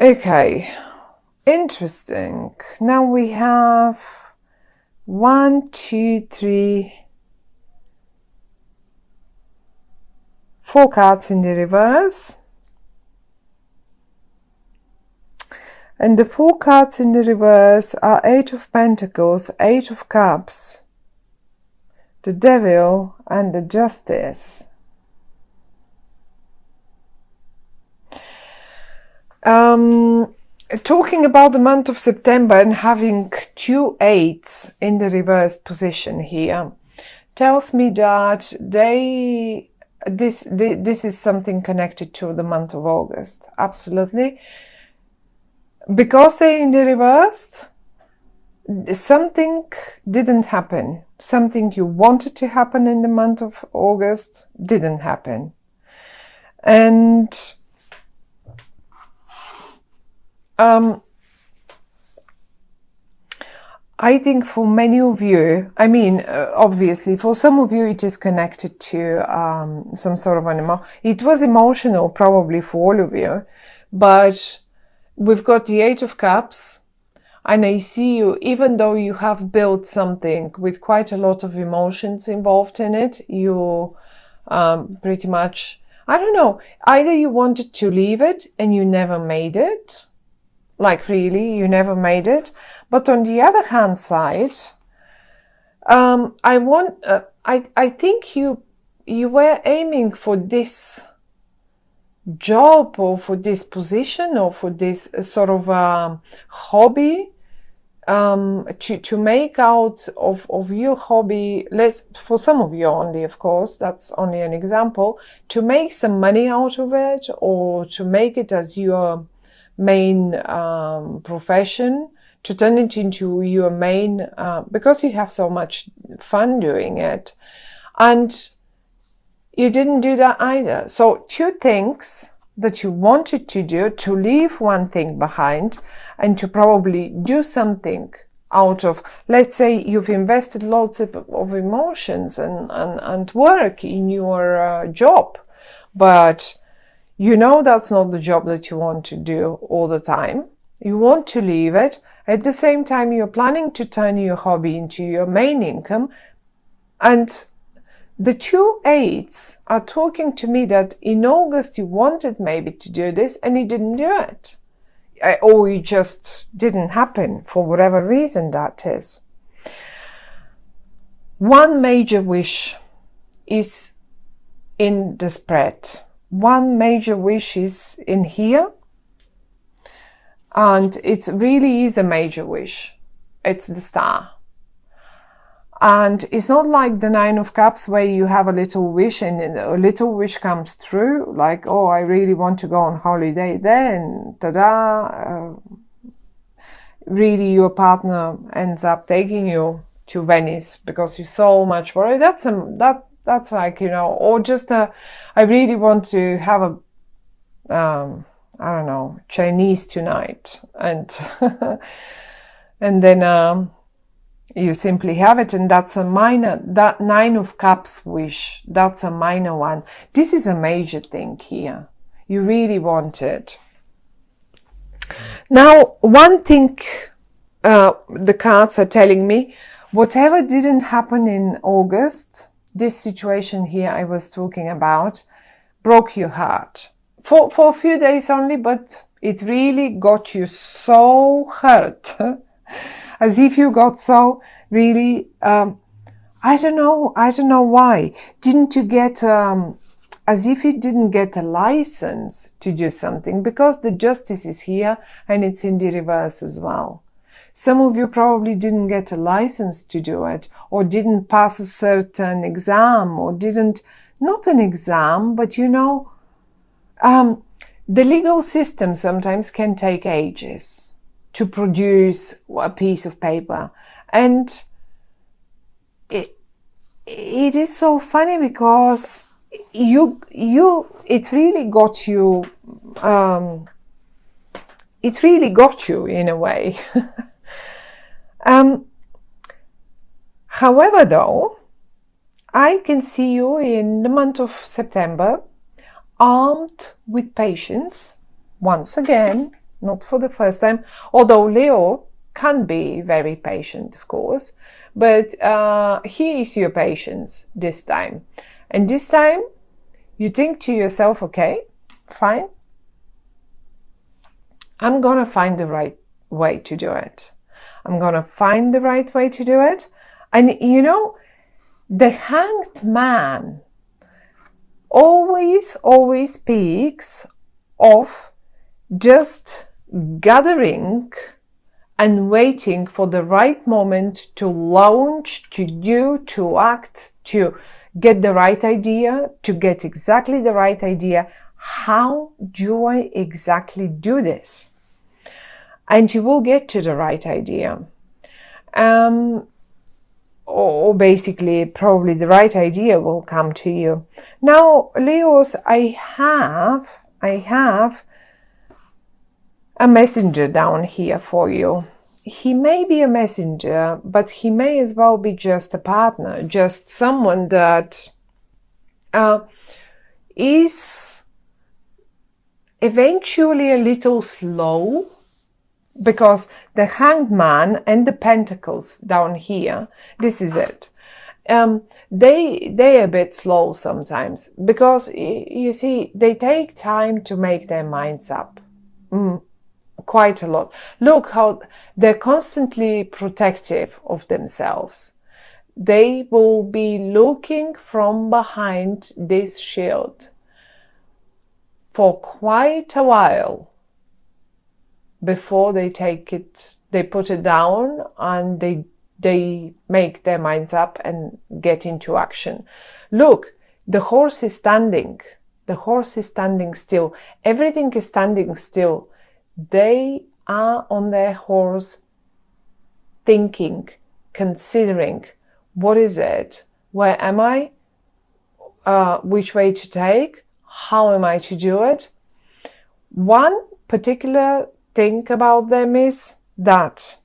Okay, interesting. Now we have 1, 2, 3, 4 cards in the reverse. And the 4 cards in the reverse are 8 of Pentacles, 8 of Cups, the Devil, and the Justice. Talking about the month of September and having 2 8s in the reversed position here tells me that this is something connected to the month of August. Absolutely. Because they're in the reversed, something didn't happen. Something you wanted to happen in the month of August didn't happen. And I think for many of you, I mean, obviously for some of you it is connected to some sort of an it was emotional probably for all of you, but we've got the 8 of Cups, and I see you, even though you have built something with quite a lot of emotions involved in it, you pretty much, I don't know, either you wanted to leave it and you never made it, like really, you never made it. But on the other hand side, I think you were aiming for this job or for this position or for this sort of hobby, to make out of your hobby, for some of you only, of course, that's only an example, to make some money out of it or to make it as your main profession, to turn it into your main, because you have so much fun doing it. And you didn't do that either. So 2 things that you wanted to do, to leave one thing behind and to probably do something out of, let's say you've invested lots of emotions and work in your job, but you know that's not the job that you want to do all the time. You want to leave it. At the same time, you're planning to turn your hobby into your main income. And the 2 8s are talking to me that in August you wanted maybe to do this and you didn't do it. Or it just didn't happen for whatever reason that is. One major wish is in the spread. One major wish is in here. And it really is a major wish. It's the Star. And it's not like the 9 of Cups where you have a little wish and a little wish comes through, like, oh, I really want to go on holiday there, and ta-da, really your partner ends up taking you to Venice because you're so much worried. That's like, you know, or just I really want to have a, I don't know, Chinese tonight, and and then you simply have it, and that's a minor, that 9 of Cups wish, that's a minor one. This is a major thing here. You really want it. Now, one thing the cards are telling me, whatever didn't happen in August, this situation here I was talking about, broke your heart. For a few days only, but it really got you so hurt. As if you got so really, I don't know why. Didn't you get, as if you didn't get a license to do something, because the Justice is here and it's in the reverse as well. Some of you probably didn't get a license to do it, or didn't pass a certain exam, or didn't, not an exam, but you know, the legal system sometimes can take ages to produce a piece of paper. And it is so funny because it really got you, in a way. However, though, I can see you in the month of September, armed with patience, once again, not for the first time, although Leo can be very patient, of course, but he is your patience this time. And this time you think to yourself, okay, fine, I'm gonna find the right way to do it. I'm gonna find the right way to do it. And you know, the Hanged Man always speaks of just gathering and waiting for the right moment to launch, to do, to act, to get the right idea, to get exactly the right idea. How do I exactly do this? And you will get to the right idea. Or basically, probably the right idea will come to you. Now, Leos, I have a messenger down here for you. He may be a messenger, but he may as well be just a partner, just someone that is eventually a little slow, because the Hanged Man and the Pentacles down here, this is it. They're a bit slow sometimes, because you see, they take time to make their minds up. Quite a lot. Look how they're constantly protective of themselves. They will be looking from behind this shield for quite a while before they take it, they put it down, and they make their minds up and get into action. Look, the horse is standing. The horse is standing still. Everything is standing still. They are on their horse, thinking, considering, what is it? Where am I? Which way to take? How am I to do it? One particular thing about them is that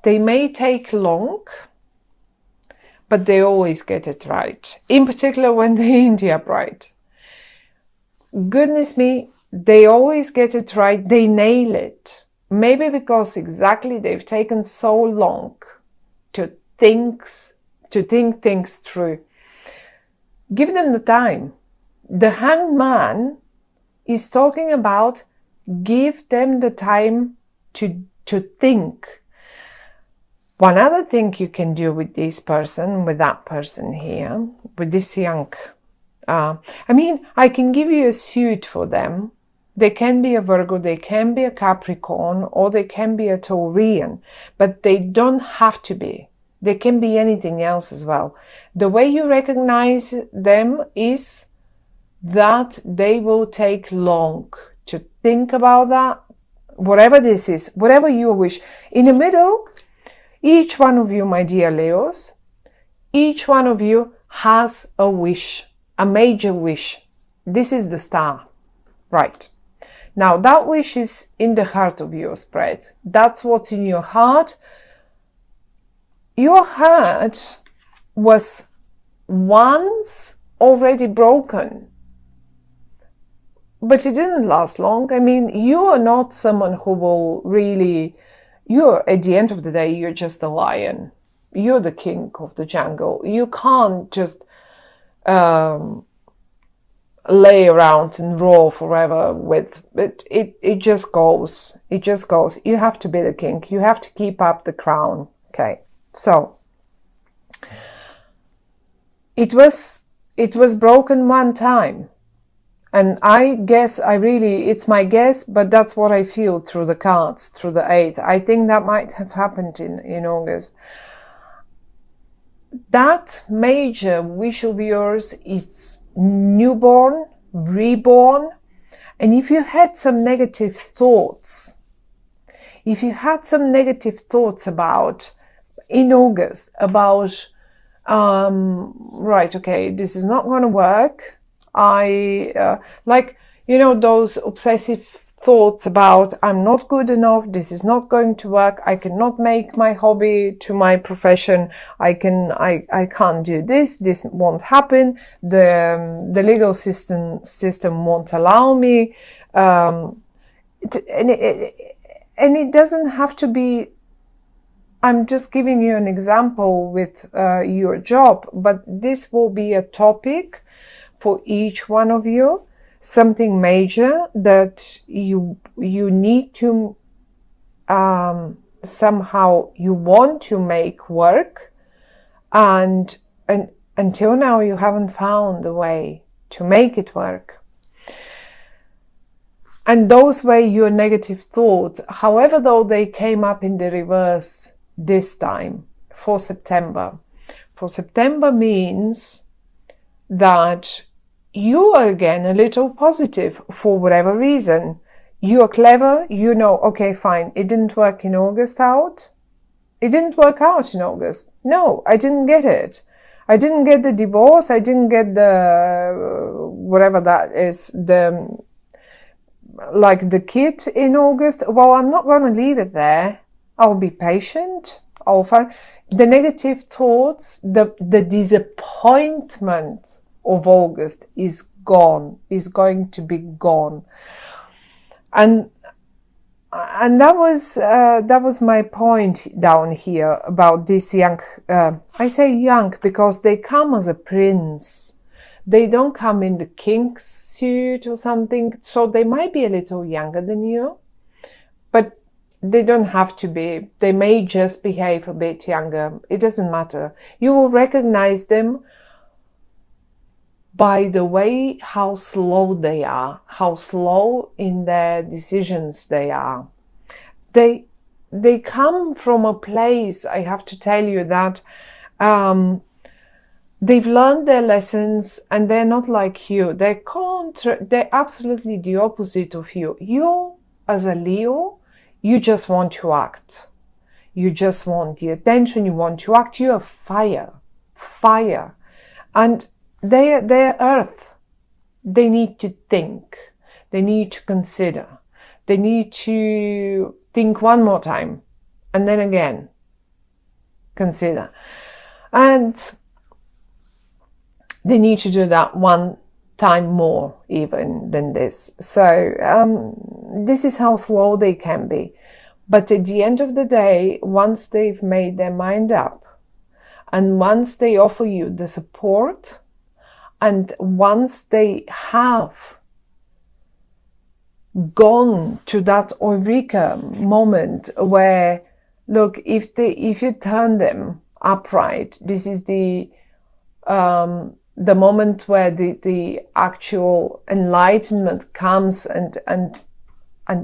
they may take long, but they always get it right. In particular, when they're in the upright. Goodness me, they always get it right. They nail it. Maybe because exactly they've taken so long to think things through. Give them the time. The Hanged Man is talking about give them the time to think. One other thing you can do with this person, with that person here, with this young, I mean, I can give you a suit for them. They can be a Virgo, they can be a Capricorn, or they can be a Taurian, but they don't have to be. They can be anything else as well. The way you recognize them is that they will take long to think about that, whatever this is, whatever you wish. In the middle, each one of you, my dear Leos, each one of you has a wish, a major wish. This is the star, right? Now that wish is in the heart of your spread. That's what's in your heart. Your heart was once already broken, but it didn't last long. I mean, you are not someone who will really, you're, at the end of the day, you're just a lion. You're the king of the jungle. You can't just lay around and roar forever with it. It just goes. It just goes. You have to be the king. You have to keep up the crown. Okay. So it was broken one time. And I guess it's my guess, but that's what I feel through the cards, through the 8. I think that might have happened in August. That major wish of yours is newborn, reborn. And if you had some negative thoughts, about, in August, about, right, okay, this is not going to work. Those obsessive thoughts about I'm not good enough, this is not going to work, I cannot make my hobby to my profession, I can't do this won't happen, the legal system won't allow me, And it doesn't have to be. I'm just giving you an example with your job, but this will be a topic for each one of you, something major that you need to somehow you want to make work, and until now you haven't found a way to make it work. And those were your negative thoughts, however, though they came up in the reverse this time for September. For September means that you are again a little positive for whatever reason. You are clever, you know, okay, fine, it didn't work in August out. It didn't work out in August. No, I didn't get it. I didn't get the divorce. I didn't get the, whatever that is, like the kid in August. Well, I'm not going to leave it there. I'll be patient. I'll find the negative thoughts, the disappointment of August is gone, is going to be gone. And that was my point down here about this young, I say young because they come as a prince. They don't come in the king's suit or something, so they might be a little younger than you, but they don't have to be. They may just behave a bit younger. It doesn't matter. You will recognize them by the way how slow they are, how slow in their decisions they are. They come from a place, I have to tell you, that they've learned their lessons and they're not like you. They're absolutely the opposite of you. You, as a Leo, you just want to act. You just want the attention, you want to act. You are fire. And they're earth. They need to think. They need to consider. They need to think one more time. And then again, consider. And they need to do that one time more even than this. So this is how slow they can be. But at the end of the day, once they've made their mind up, and once they offer you the support, and once they have gone to that eureka moment where, look, if you turn them upright, this is the moment where the actual enlightenment comes, and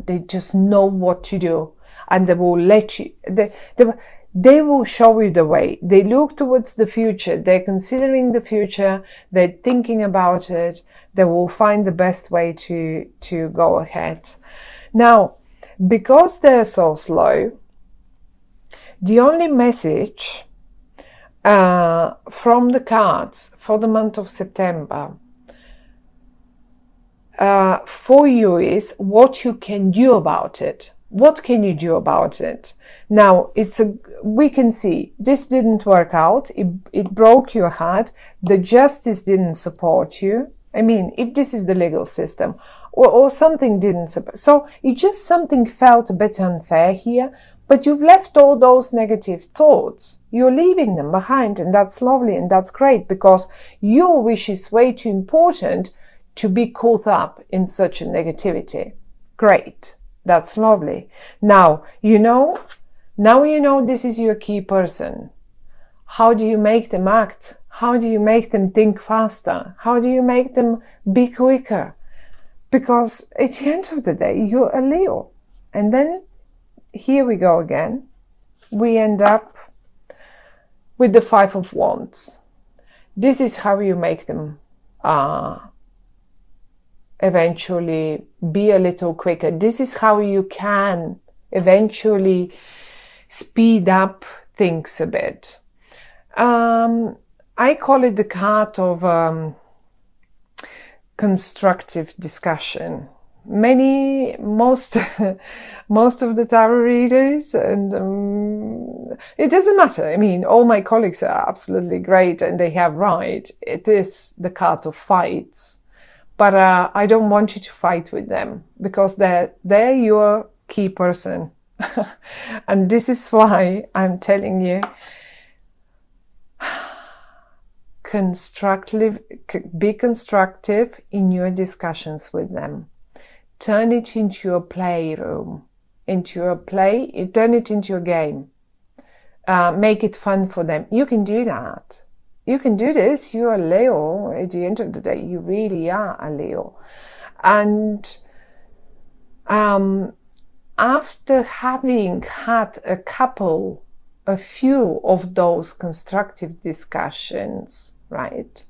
they just know what to do, and they will let you. They will show you the way. They look towards the future. They're considering the future. They're thinking about it. They will find the best way to go ahead. Now, because they're so slow, the only message from the cards for the month of September for you is what you can do about it. What can you do about it? Now, we can see this didn't work out. It broke your heart. The justice didn't support you. I mean, if this is the legal system, or something didn't support. So it just something felt a bit unfair here, but you've left all those negative thoughts. You're leaving them behind, and that's lovely and that's great, because your wish is way too important to be caught up in such a negativity. Great. That's lovely. Now you know this is your key person. How do you make them act? How do you make them think faster? How do you make them be quicker? Because at the end of the day, you're a Leo. And then here we go again. We end up with the Five of Wands. This is how you make them eventually be a little quicker. This is how you can eventually speed up things a bit. I call it the card of constructive discussion. Most of the tarot readers, and it doesn't matter. I mean, all my colleagues are absolutely great and they have right. It is the card of fights. but I don't want you to fight with them, because they're your key person. And this is why I'm telling you, be constructive in your discussions with them. Turn it into a playroom, turn it into a game. Make it fun for them. You can do that. You can do this. You're a Leo. At the end of the day, you really are a Leo. And after having had a few of those constructive discussions, right,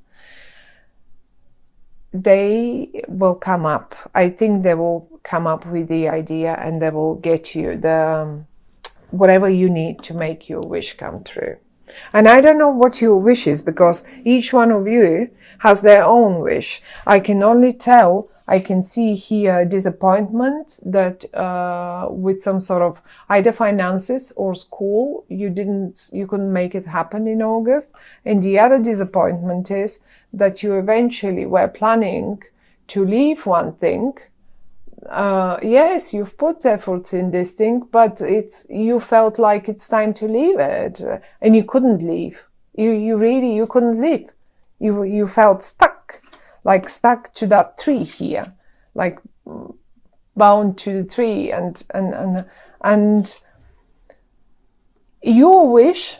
they will come up. I think they will come up with the idea, and they will get you the whatever you need to make your wish come true. And I don't know what your wish is, because each one of you has their own wish. I can only tell, I can see here disappointment that with some sort of either finances or school, you couldn't make it happen in August. And the other disappointment is that you eventually were planning to leave one thing. Yes, you've put efforts in this thing, but you felt like it's time to leave it, and you couldn't leave. You couldn't leave. You felt stuck to that tree here, like bound to the tree, and your wish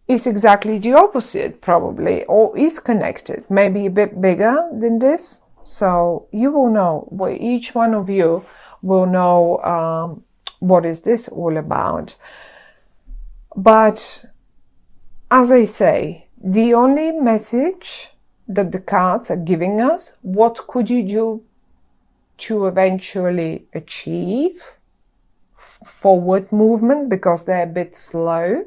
is exactly the opposite, probably, or is connected, maybe a bit bigger than this. So you will know, each one of you will know what is this all about. But as I say, the only message that the cards are giving us, what could you do to eventually achieve forward movement, because they're a bit slow.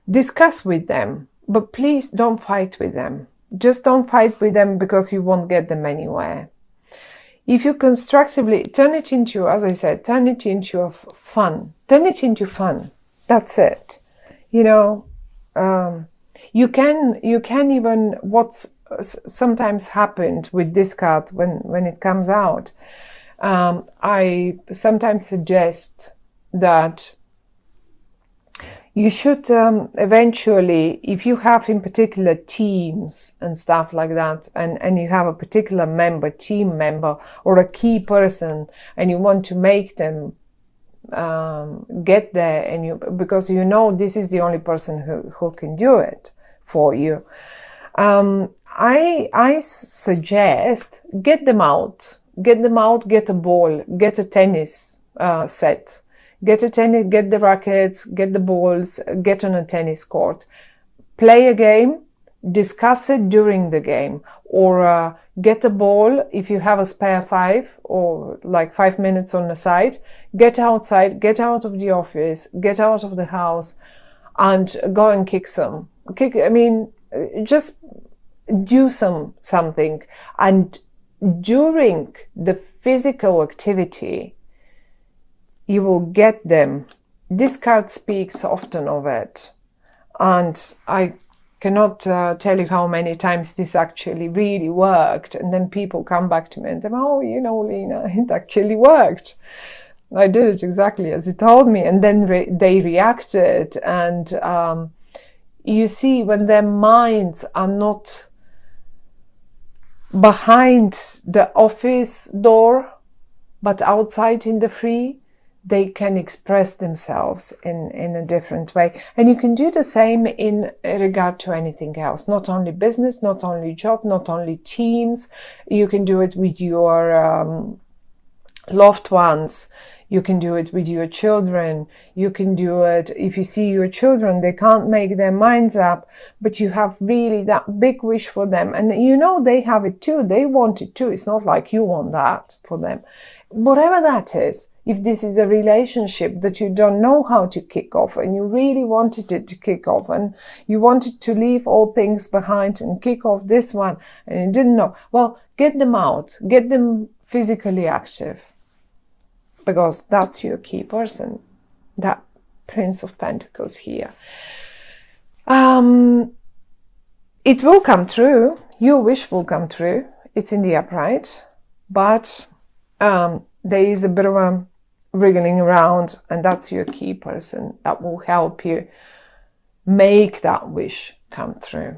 Discuss with them, but please don't fight with them. Just don't fight with them, because you won't get them anywhere. If you constructively turn it into, as I said, turn it into fun. Turn it into fun. That's it. You know, you can even, what's sometimes happened with this card when it comes out, I sometimes suggest that you should eventually, if you have in particular teams and stuff like that, and you have a particular team member, or a key person, and you want to make them get there, and because you know this is the only person who can do it for you, I suggest get them out, get a ball, get a tennis set. Get the rackets, get the balls, get on a tennis court. Play a game, discuss it during the game, or get a ball if you have a spare 5 or like 5 minutes on the side. Get outside, get out of the office, get out of the house, and go and just do something. And during the physical activity, you will get them. This card speaks often of it. And I cannot tell you how many times this actually really worked. And then people come back to me and say, oh, you know, Lena, it actually worked. I did it exactly as you told me. And then they reacted. And you see, when their minds are not behind the office door, but outside in the free, they can express themselves in a different way. And you can do the same in regard to anything else, not only business, not only job, not only teams. You can do it with your loved ones. You can do it with your children. You can do it if you see your children, they can't make their minds up, but you have really that big wish for them. And you know they have it too. They want it too. It's not like you want that for them. Whatever that is, if this is a relationship that you don't know how to kick off, and you really wanted it to kick off, and you wanted to leave all things behind and kick off this one, and you didn't know, well, get them out, get them physically active, because that's your key person, that Prince of Pentacles here. It will come true. Your wish will come true. it's in the upright, but there is a bit of a wriggling around, and that's your key person that will help you make that wish come true.